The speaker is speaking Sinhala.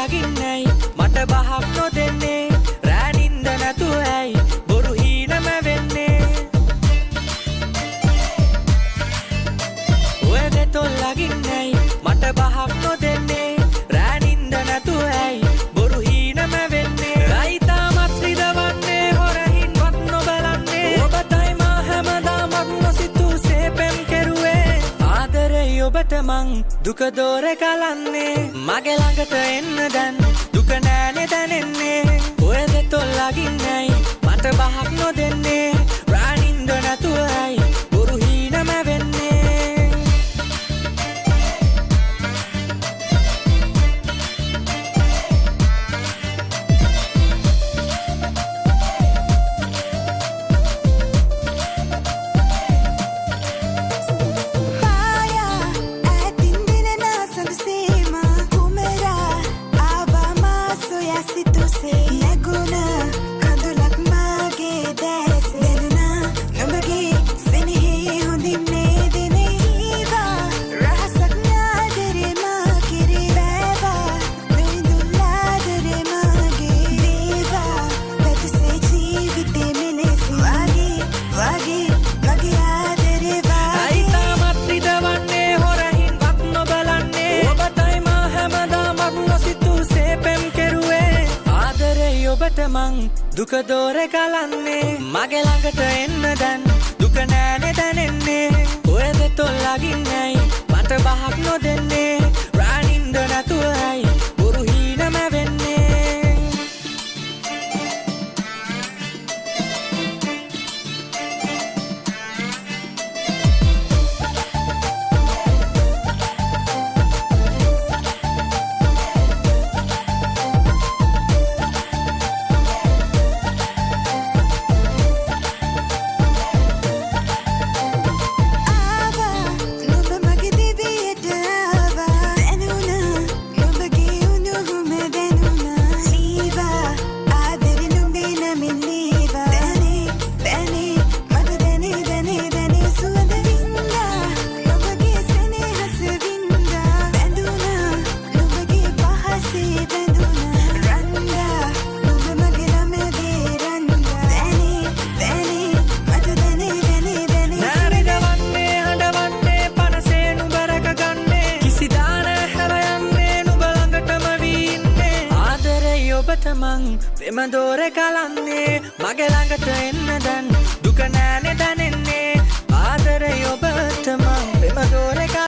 ළඟින්නයි මට බහක් නොදෙන්නේ රෑ නින්ද නැතුව ඇයි බොරු හීනම වෙන්නේ ඔය දෙතොල් ළඟින්නයි මට බහක් නොදෙන්නේ රෑ නින්ද නැතුව ඇයි බොරු හීනම වෙන්නේ රයිතාමත් රිදවන්නේ හොරහින්වත් නොබලන්නේ ඔබටයි මා හැමදාමත් නොසිතූ සේපෙම් කෙරුවේ ආදරේ ඔබට මං දුක දෝරේ කලන්නේ මගේ ළඟට එන්න දැන් දුක නෑනේ දැනෙන්නේ ඔය දෙතොල් ළඟින්නයි මට බහක් නොදෙන්නේ රෑ නින්ද නැතුව ඇයි බොරු හීනම වෙන්නේ මං දුක දෝරේ කලන්නේ මගේ ළඟට එන්න දැන් දුක නෑනේ දැනෙන්නේ ඔය දෙතොල් ළඟින්නයි මට බහක් නොදෙන්නේ රෑ නින්ද නැතුව ඇයි බොරු හීනම වෙන්නේ මං ප්‍රේම දෝරේ කලන්නේ මගේ ළඟට එන්න දැන්